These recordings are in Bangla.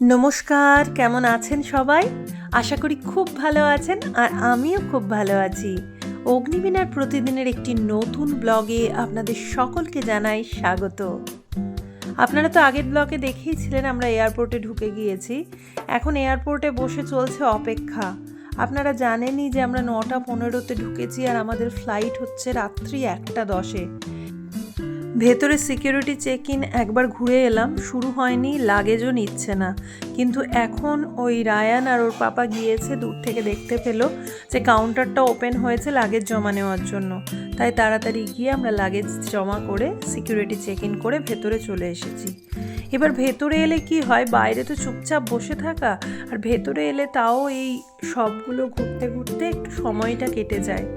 নমস্কার, কেমন আছেন সবাই? আশা করি খুব ভালো আছেন আর আমিও খুব ভালো আছি। অগ্নিবীণার প্রতিদিনের একটি নতুন ব্লগে আপনাদের সকলকে জানাই স্বাগত। আপনারা তো আগের ব্লগে দেখেইছিলেন আমরা এয়ারপোর্টে ঢুকে গিয়েছি। এখন এয়ারপোর্টে বসে চলছে অপেক্ষা। আপনারা জানেনই যে আমরা 9:15-তে ঢুকেছি আর আমাদের ফ্লাইট হচ্ছে রাত্রি 1:10-এ। ভেতরে সিকিউরিটি চেক ইন একবার ঘুরে এলাম, শুরু হয়নি, লাগেজও নিচ্ছে না। কিন্তু এখন ওই রায়ান আর ওর পাপা গিয়েছে, দূর থেকে দেখতে পেলো যে কাউন্টারটা ওপেন হয়েছে লাগেজ জমা নেওয়ার জন্য। তাই তাড়াতাড়ি গিয়ে আমরা লাগেজ জমা করে সিকিউরিটি চেক ইন করে ভেতরে চলে এসেছি। এবার ভেতরে এলে কি হয়, বাইরে তো চুপচাপ বসে থাকা, আর ভেতরে এলে তাও এই সবগুলো ঘুরতে ঘুরতে একটু সময়টা কেটে যায়।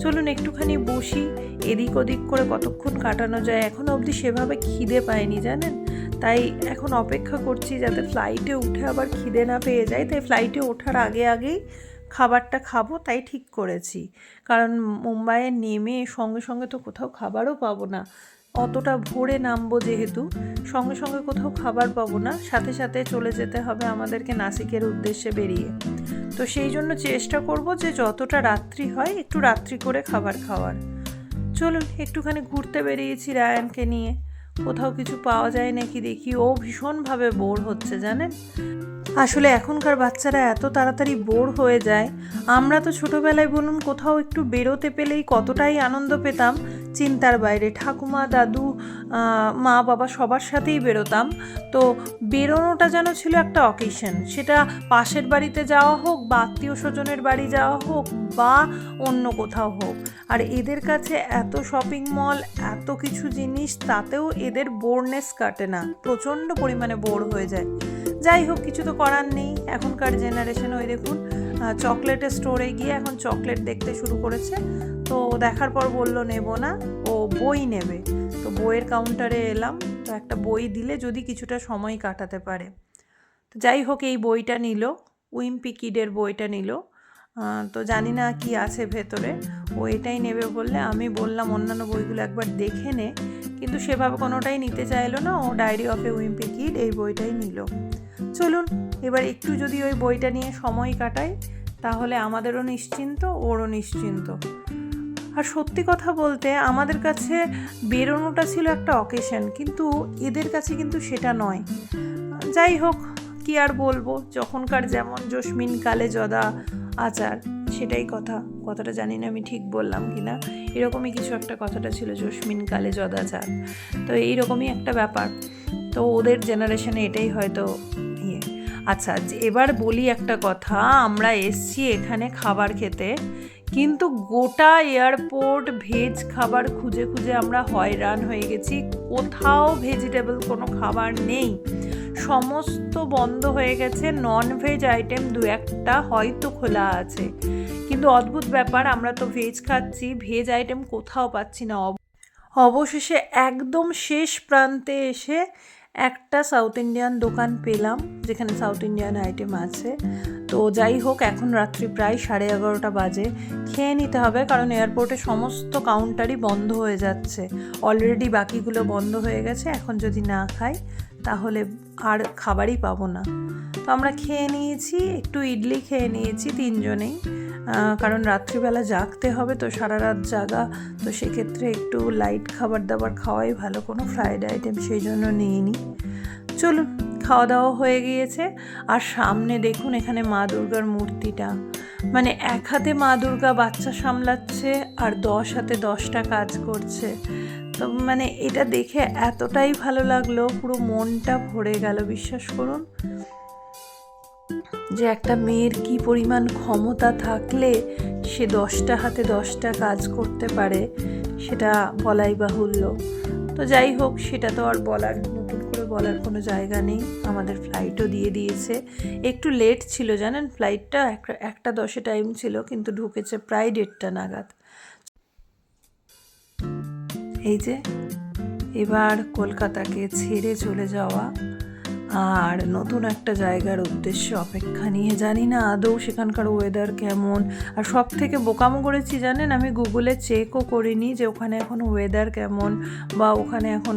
চলুন একটুখানি বসি, এদিক ওদিক করে কতক্ষণ কাটানো যায়। এখনও অবধি সেভাবে খিদে পাইনি জানেন, তাই এখন অপেক্ষা করছি যাতে ফ্লাইটে উঠে আবার খিদে না পেয়ে যায়। তাই ফ্লাইটে ওঠার আগেই খাবারটা খাবো তাই ঠিক করেছি, কারণ মুম্বাইয়ে নেমে সঙ্গে সঙ্গে তো কোথাও খাবারও পাবো না। অতটা ভোরে নামবো যেহেতু, সঙ্গে সঙ্গে কোথাও খাবার পাবো না, সাথে সাথে চলে যেতে হবে আমাদেরকে নাসিকের উদ্দেশ্যে বেরিয়ে। তো সেই জন্য চেষ্টা করব যে যতটা রাত্রি হয় একটু রাত্রি করে খাবার খাওয়ার। চলুন একটুখানি ঘুরতে বেরিয়েছি রায়ানকে নিয়ে, কোথাও কিছু পাওয়া যায় নাকি দেখি। ও ভীষণভাবে বোর হচ্ছে জানেন। আসলে এখনকার বাচ্চারা এত তাড়াতাড়ি বোর হয়ে যায়। আমরা তো ছোটোবেলায় বলুন কোথাও একটু বেরোতে পেলেই কতটাই আনন্দ পেতাম, চিন্তার বাইরে। ঠাকুমা, দাদু, মা, বাবা সবার সাথেই বেরোতাম। তো বেরোনোটা যেন ছিল একটা অকেশন, সেটা পাশের বাড়িতে যাওয়া হোক বা আত্মীয় স্বজনের বাড়ি যাওয়া হোক বা অন্য কোথাও হোক। আর এদের কাছে এত শপিং মল, এত কিছু জিনিস, তাতেও এদের বোরনেস কাটে না, প্রচণ্ড পরিমাণে বোর হয়ে যায়। যাই হোক, কিছু তো করার নেই। এখনকার জেনারেশনে ওই দেখুন চকলেটের স্টোরে গিয়ে এখন চকলেট দেখতে শুরু করেছে। তো দেখার পর বলল নেব না, ও বই নেবে। তো বইয়ের কাউন্টারে এলাম, তো একটা বই দিলে যদি কিছুটা সময় কাটাতে পারে। তো যাই হোক, এই বইটা নিল, উইম্পি কিডের বইটা নিল। তো জানি না কি আছে ভেতরে, ও এটাই নেবে বললে। আমি বললাম অন্যান্য বইগুলো একবার দেখে নে, কিন্তু সেভাবে কোনোটাই নিতে চাইলো না। ও diary of a wimpy kid এই বইটাই নিল। চলুন এবার একটু যদি ওই বইটা নিয়ে সময় কাটাই, তাহলে আমাদেরও নিশ্চিন্ত, ওরও নিশ্চিন্ত। আর সত্যি কথা বলতে আমাদের কাছে বেরোনোটা ছিল একটা অকেশন, কিন্তু এদের কাছে কিন্তু সেটা নয়। যাই হোক, কি আর বলবো, যখনকার যেমন জস্মিন কালে যদা আচার, সেটাই কথাটা জানি না আমি ঠিক বললাম কি না, এরকমই কিছু একটা কথাটা ছিল, জস্মিন কালে যদাচার। তো এইরকমই একটা ব্যাপার। তো ওদের জেনারেশনে এটাই হয়তো ইয়ে। আচ্ছা, এবার বলি একটা কথা, আমরা এসছি এখানে খাবার খেতে, কিন্তু গোটা এয়ারপোর্ট ভেজ খাবার খুঁজে খুঁজে আমরা হয়রান হয়ে গেছি। কোথাও ভেজিটেবল কোনো খাবার নেই, সমস্ত বন্ধ হয়ে গেছে। নন ভেজ আইটেম দু একটা হয়তো খোলা আছে, কিন্তু অদ্ভুত ব্যাপার, আমরা তো ভেজ খাচ্ছি, ভেজ আইটেম কোথাও পাচ্ছি না। অবশেষে একদম শেষ প্রান্তে এসে একটা সাউথ ইন্ডিয়ান দোকান পেলাম যেখানে সাউথ ইন্ডিয়ান আইটেম আছে। তো যাই হোক, এখন রাত্রি প্রায় 11:30 বাজে, খেয়ে নিতে হবে, কারণ এয়ারপোর্টে সমস্ত কাউন্টারই বন্ধ হয়ে যাচ্ছে। অলরেডি বাকিগুলো বন্ধ হয়ে গেছে, এখন যদি না খাই তাহলে আর খাবারই পাবো না। তো আমরা খেয়ে নিয়েছি, একটু ইডলি খেয়ে নিয়েছি তিনজনেই, কারণ রাত্রিবেলা জাগতে হবে, তো সারা রাত জাগা, তো সেক্ষেত্রে একটু লাইট খাবার দাবার খাওয়াই ভালো, কোনো ফ্রাইড আইটেম সেই জন্য নিইনি। চলুন, খাওয়া দাওয়া হয়ে গিয়েছে। আর সামনে দেখুন এখানে মা দুর্গার মূর্তিটা, মানে এক হাতে মা দুর্গা বাচ্চা সামলাচ্ছে আর 10 হাতে 10টা কাজ করছে। তো মানে এটা দেখে এতটাই ভালো লাগলো, পুরো মনটা ভরে গেল, বিশ্বাস করুন যে একটা মেয়ের কি পরিমাণ ক্ষমতা থাকলে সে 10টা হাতে 10টা কাজ করতে পারে, সেটা বলাই বাহুল্য। তো যাই হোক, সেটা তো আর নতুন করে বলার কোনো জায়গা নেই। আমাদের ফ্লাইটও দিয়ে দিয়েছে, একটু লেট ছিল জানেন, ফ্লাইটটা 1:10 টাইম ছিল, কিন্তু ঢুকেছে প্রায় 1:30 নাগাদ। এই যে এবার কলকাতাকে ছেড়ে চলে যাওয়া, আর নতুন একটা জায়গার উদ্দেশ্যে অপেক্ষা নিয়ে। জানি না আদৌ সেখানকার ওয়েদার কেমন। আর সব থেকে বোকামো করেছি জানেন, আমি গুগলে চেকও করিনি যে ওখানে এখন ওয়েদার কেমন, বা ওখানে এখন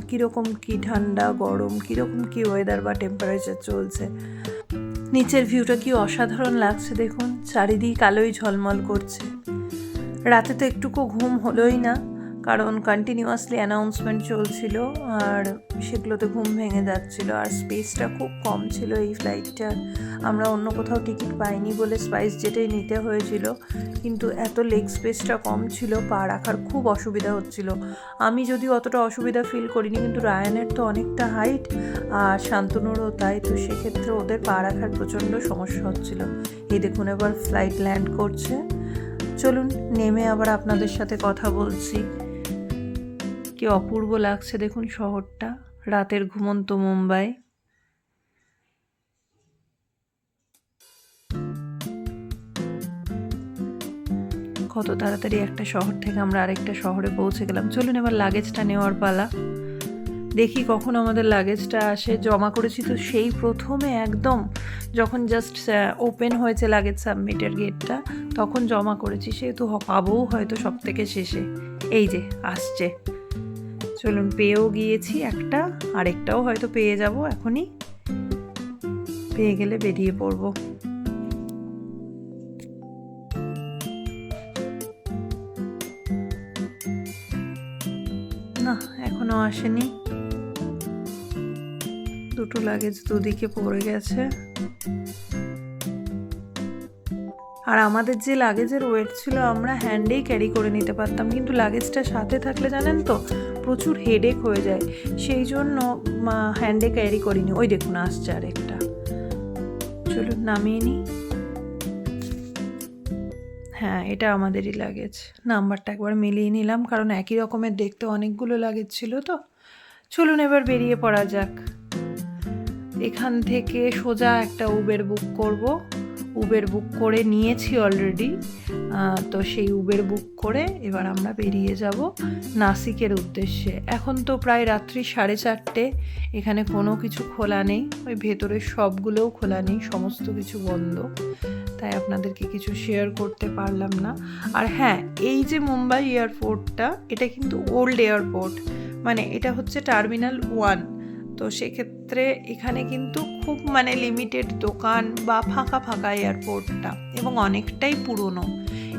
কীরকম কী ঠান্ডা গরম, কীরকম কী ওয়েদার বা টেম্পারেচার চলছে। নিচের ভিউটা কি অসাধারণ লাগছে দেখুন, চারিদিক আলোয় ঝলমল করছে। রাতে তো একটুকু ঘুম হলোই না, কারণ কন্টিনিউয়াসলি অ্যানাউন্সমেন্ট চলছিল আর সেগুলোতে ঘুম ভেঙে যাচ্ছিল। আর স্পেসটা খুব কম ছিল এই ফ্লাইটটার। আমরা অন্য কোথাও টিকিট পাইনি বলে স্পাইস জেটেই নিতে হয়েছিল, কিন্তু এত লেগ স্পেসটা কম ছিল, পা রাখার খুব অসুবিধা হচ্ছিল। আমি যদিও অতটা অসুবিধা ফিল করিনি, কিন্তু রায়ানের তো অনেকটা হাইট আর শান্তনুরও তাই, তো সেক্ষেত্রে ওদের পা রাখার প্রচণ্ড সমস্যা হচ্ছিল। এই দেখুন এবার ফ্লাইট ল্যান্ড করছে। চলুন নেমে আবার আপনাদের সাথে কথা বলছি। কি অপূর্ব লাগছে দেখুন শহরটা, রাতের ঘুমন্ত মুম্বাই। কত তাড়াতাড়ি একটা শহর থেকে আমরা আরেকটা শহরে পৌঁছে গেলাম। চলুন এবার লাগেজটা নেওয়ার পালা। দেখি কখন আমাদের লাগেজটা আসে। জমা করেছি তো সেই প্রথমে, একদম যখন জাস্ট ওপেন হয়েছে লাগেজ সাবমিটের গেটটা, তখন জমা করেছি, সেহেতু পাবও হয়তো সব থেকে শেষে। এই যে আসছে, চলুন পেয়েও গিয়েছি একটা, আরেকটাও হয়তো পেয়ে যাব এখনই। পেয়ে গেলে বেরিয়ে পড়ব। না এখনো আসেনি, দুটো লাগেজ দুদিকে পড়ে গেছে। আর আমাদের যে লাগেজের ওয়েট ছিল আমরা হ্যান্ডেই ক্যারি করে নিতে পারতাম, কিন্তু লাগেজটা সাথে থাকলে জানেন তো প্রচুর হেডেক হয়ে যায়, সেই জন্য হ্যান্ডে ক্যারি করিনি। ওই দেখুন আসছে আরেকটা, চলুন নামিয়ে নিই। হ্যাঁ এটা আমাদেরই লাগেজ, নাম্বারটা একবার মিলিয়ে নিলাম, কারণ একই রকমের দেখতে অনেকগুলো লাগেজ ছিল তো। চলুন এবার বেরিয়ে পড়া যাক। এখান থেকে সোজা একটা উবের বুক করব। উবের বুক করে নিয়েছি অলরেডি, তো সেই উবের বুক করে এবার আমরা বেরিয়ে যাব নাসিকের উদ্দেশ্যে। এখন তো প্রায় রাত্রি 4:30, এখানে কোনো কিছু খোলা নেই, ওই ভেতরের সবগুলোও খোলা নেই, সমস্ত কিছু বন্ধ, তাই আপনাদেরকে কিছু শেয়ার করতে পারলাম না। আর হ্যাঁ, এই যে মুম্বাই এয়ারপোর্টটা, এটা কিন্তু ওল্ড এয়ারপোর্ট, মানে এটা হচ্ছে টার্মিনাল 1, তো সেক্ষেত্রে এখানে কিন্তু খুব লিমিটেড দোকান বা ফাঁকা ফাঁকা এয়ারপোর্টটা, এবং অনেকটাই পুরনো।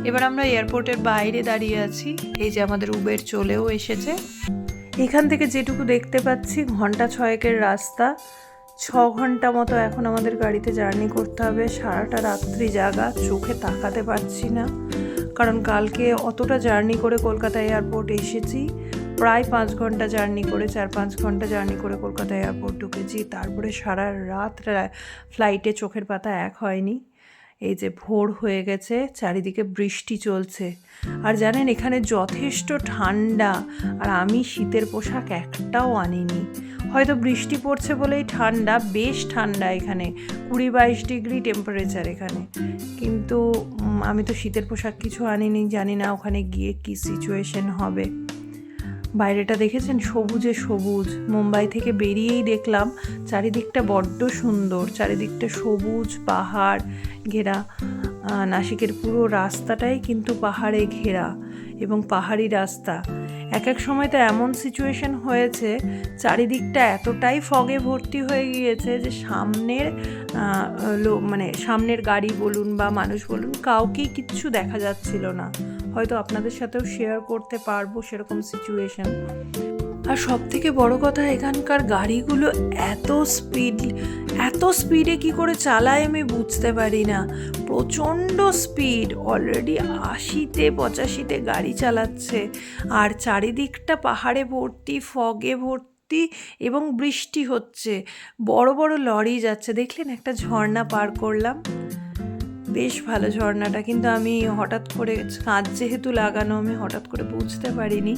এবার আমরা এয়ারপোর্টের বাইরে দাঁড়িয়ে আছি, এই যে আমাদের উবের চলেও এসেছে। এখান থেকে যেটুকু দেখতে পাচ্ছি 6 ঘন্টার রাস্তা, 6 ঘন্টা মতো এখন আমাদের গাড়িতে জার্নি করতে হবে। সারাটা রাত্রি জাগা, চোখে তাকাতে পারছি না, কারণ কালকে অতটা জার্নি করে কলকাতা এয়ারপোর্ট এসেছি, প্রায় 5 ঘন্টা জার্নি করে, 4-5 ঘন্টা জার্নি করে কলকাতা এয়ারপোর্ট ঢুকেছি, তারপরে সারা রাত ফ্লাইটে চোখের পাতা এক হয়নি। এই যে ভোর হয়ে গেছে, চারিদিকে বৃষ্টি চলছে, আর জানেন এখানে যথেষ্ট ঠান্ডা, আর আমি শীতের পোশাক একটাও আনিনি। হয়তো বৃষ্টি পড়ছে বলেই ঠান্ডা, বেশ ঠান্ডা এখানে, 20-22 ডিগ্রি টেম্পারেচার এখানে, কিন্তু আমি তো শীতের পোশাক কিছু আনিনি। জানি না ওখানে গিয়ে কি সিচুয়েশন হবে। বাইরেটা দেখেছেন, সবুজে সবুজ। মুম্বাই থেকে বেরিয়েই দেখলাম চারিদিকটা বড্ড সুন্দর, চারিদিকটা সবুজ পাহাড় ঘেরা। নাসিকের পুরো রাস্তাটাই কিন্তু পাহাড়ে ঘেরা এবং পাহাড়ি রাস্তা। এক এক সময় তো এমন সিচুয়েশন হয়েছে, চারিদিকটা এতটাই ফগে ভর্তি হয়ে গিয়েছে যে সামনের গাড়ি বলুন বা মানুষ বলুন, কাউকেই কিচ্ছু দেখা যাচ্ছিল না। হয়তো আপনাদের সাথেও শেয়ার করতে পারবো সেরকম সিচুয়েশন। আর সব থেকে বড় কথা, এখানকার গাড়িগুলো এত স্পিডে কি করে চালায় আমি বুঝতে পারি না। প্রচণ্ড স্পিড, অলরেডি 80-85 গাড়ি চালাচ্ছে, আর চারিদিকটা পাহাড়ে ভর্তি, ফগে ভর্তি, এবং বৃষ্টি হচ্ছে। বড় বড় লরি যাচ্ছে, দেখলেন একটা ঝর্ণা পার করলাম, বেশ ভালো ঝর্ণাটা, কিন্তু আমি হঠাৎ করে, কাঁচ যেহেতু লাগানো, আমি হঠাৎ করে বুঝতে পারিনি,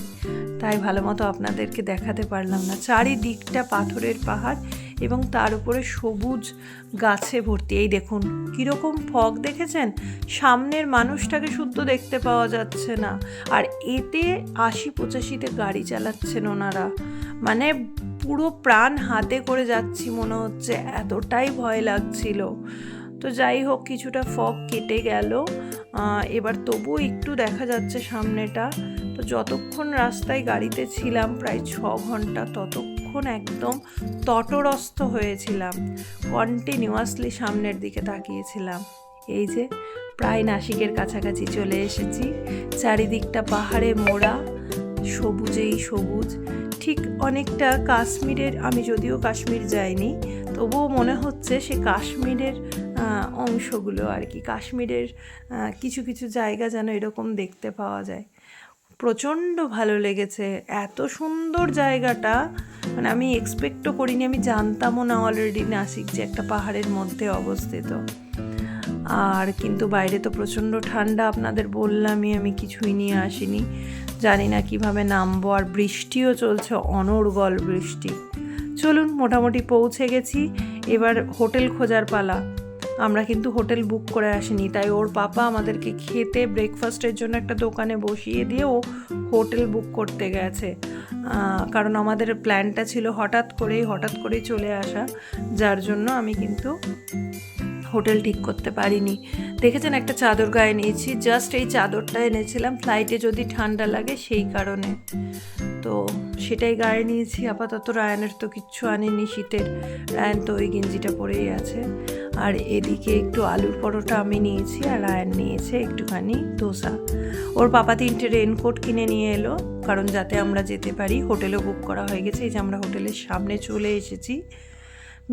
তাই ভালো মতো আপনাদেরকে দেখাতে পারলাম না। চারিদিকটা পাথরের পাহাড় এবং তার উপরে সবুজ গাছে ভর্তি। এই দেখুন কীরকম ফগ, দেখেছেন? সামনের মানুষটাকে শুদ্ধ দেখতে পাওয়া যাচ্ছে না, আর এতে 80-85 গাড়ি চালাচ্ছেন ওনারা, পুরো প্রাণ হাতে করে যাচ্ছি মনে হচ্ছে, এতটাই ভয় লাগছিল। তো যাই হোক, কিছুটা ফগ কেটে গেল, এবার তবুও একটু দেখা যাচ্ছে সামনেটা। তো যতক্ষণ রাস্তায় গাড়িতে ছিলাম, প্রায় 6 ঘন্টা, ততক্ষণ একদম তটরস্থ হয়েছিলাম, কন্টিনিউয়াসলি সামনের দিকে তাকিয়েছিলাম। এই যে প্রায় নাসিকের কাছাকাছি চলে এসেছি, চারিদিকটা পাহাড়ে মোড়া, সবুজেই সবুজ, ঠিক অনেকটা কাশ্মীরের। আমি যদিও কাশ্মীর যাইনি, তবুও মনে হচ্ছে সে কাশ্মীরের অংশগুলো আর কি, কাশ্মীরের কিছু কিছু জায়গা যেন এরকম দেখতে পাওয়া যায়। প্রচণ্ড ভালো লেগেছে, এত সুন্দর জায়গাটা, মানে আমি এক্সপেক্টও করিনি, আমি জানতামও না অলরেডি নাসিক যে একটা পাহাড়ের মধ্যে অবস্থিত। আর কিন্তু বাইরে তো প্রচণ্ড ঠান্ডা, আপনাদের বললামই, আমি কিছুই নিয়ে আসিনি, জানি না কিভাবে নামবো, আর বৃষ্টিও চলছে, অনর্গল বৃষ্টি। চলুন, মোটামুটি পৌঁছে গেছি, এবার হোটেল খোঁজার পালা। আমরা কিন্তু হোটেল বুক করে আসিনি, তাই ওর পাপা আমাদেরকে খেতে ব্রেকফাস্টের জন্য একটা দোকানে বসিয়ে দিয়ে ও হোটেল বুক করতে গেছে, কারণ আমাদের প্ল্যানটা ছিল হঠাৎ করেই চলে আসা, যার জন্য আমি কিন্তু হোটেল ঠিক করতে পারিনি। দেখেছেন একটা চাদর গায়ে নিয়েছি, জাস্ট এই চাদরটা এনেছিলাম ফ্লাইটে যদি ঠান্ডা লাগে সেই কারণে, তো সেটাই গায়ে নিয়েছি আপাতত। রায়ানের তো কিচ্ছু আনিনি শীতের, রায়ান তো ওই গেঞ্জিটা পরেই আছে। আর এদিকে একটু আলুর পরোটা আমি নিয়েছি, আর রায়ান নিয়েছে একটুখানি ধোসা। ওর পাপা 3টে রেনকোট কিনে নিয়ে এলো, কারণ যাতে আমরা যেতে পারি। হোটেলও বুক করা হয়ে গেছে, এই যে আমরা হোটেলের সামনে চলে এসেছি।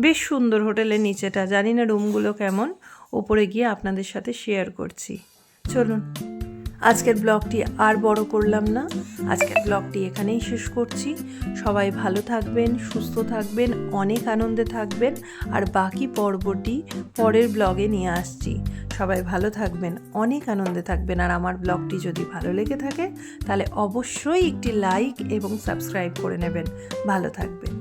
বেশ সুন্দর হোটেলের নিচেটা, জানি না রুমগুলো কেমন, ওপরে গিয়ে আপনাদের সাথে শেয়ার করছি। চলুন, আজকের ব্লগটি আর বড় করলাম না, আজকের ব্লগটি এখানেই শেষ করছি। সবাই ভালো থাকবেন, সুস্থ থাকবেন, অনেক আনন্দে থাকবেন, আর বাকি পর্বটি পরের ব্লগে নিয়ে আসছি। সবাই ভালো থাকবেন, অনেক আনন্দে থাকবেন, আর আমার ব্লগটি যদি ভালো লেগে থাকে তাহলে অবশ্যই একটি লাইক এবং সাবস্ক্রাইব করে নেবেন। ভালো থাকবেন।